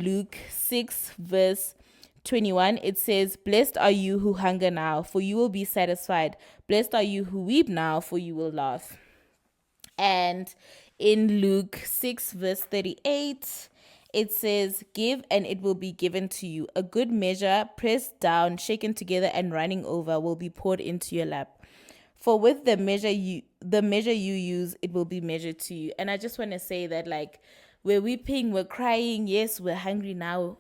Luke 6, verse 21, it says, "Blessed are you who hunger now, for you will be satisfied. Blessed are you who weep now, for you will laugh." And in Luke 6, verse 38, it says, "Give and it will be given to you. A good measure, pressed down, shaken together, and running over, will be poured into your lap. For with the measure you use, it will be measured to you." And I just want to say that, like, we're weeping, we're crying, yes, we're hungry now.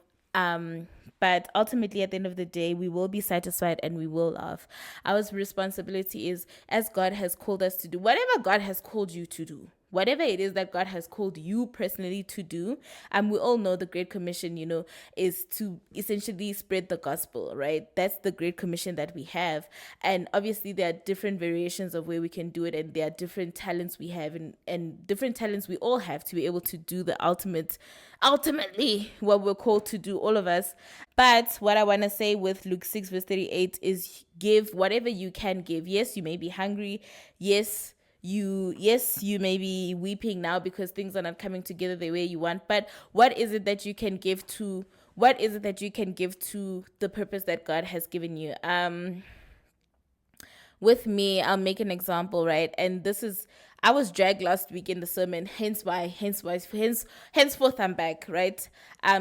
But ultimately, at the end of the day, we will be satisfied and we will laugh. Our responsibility is, as God has called us to do, whatever God has called you to do, whatever it is that God has called you personally to do. And we all know the Great Commission, is to essentially spread the gospel, right? That's the Great Commission that we have. And obviously, there are different variations of where we can do it, and there are different talents we have, and different talents we all have to be able to do the ultimately what we're called to do, all of us. But what I want to say with Luke 6, verse 38 is, give whatever you can give. Yes, you may be hungry. Yes, you may be weeping now because things are not coming together the way you want. But what is it that you can give to? What is it that you can give to the purpose that God has given you? With me, I'll make an example, right? And this is, I was dragged last week in the sermon, henceforth I'm back, right?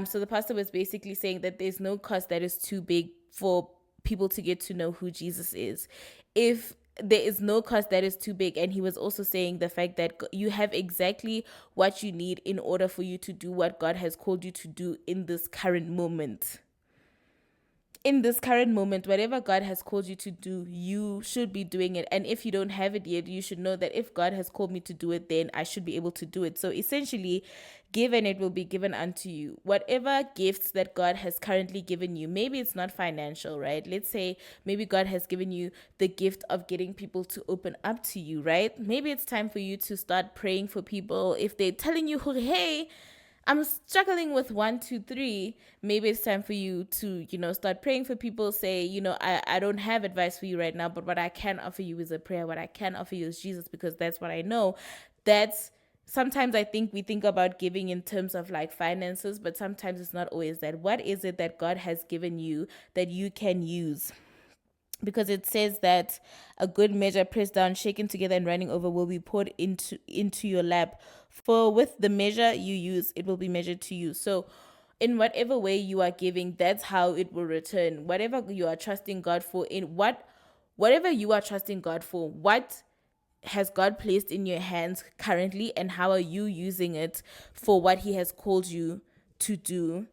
So the pastor was basically saying that there's no cost that is too big for people to get to know who Jesus is. If there is no cost that is too big. And he was also saying the fact that you have exactly what you need in order for you to do what God has called you to do in this current moment. In this current moment, whatever God has called you to do, you should be doing it. And if you don't have it yet, you should know that if God has called me to do it, then I should be able to do it. So essentially, give and it will be given unto you. Whatever gifts that God has currently given you, maybe it's not financial, right? Let's say maybe God has given you the gift of getting people to open up to you, right? Maybe it's time for you to start praying for people. If they're telling you, hey, I'm struggling with 1, 2, 3. Maybe it's time for you to, start praying for people. Say, I don't have advice for you right now, but what I can offer you is a prayer. What I can offer you is Jesus, because that's what I know. That's Sometimes I think we think about giving in terms of like finances, but sometimes it's not always that. What is it that God has given you that you can use? Because it says that a good measure, pressed down, shaken together, and running over, will be poured into your lap. For with the measure you use, it will be measured to you. So in whatever way you are giving, that's how it will return. Whatever you are trusting God for, whatever you are trusting God for, what has God placed in your hands currently, and how are you using it for what he has called you to do?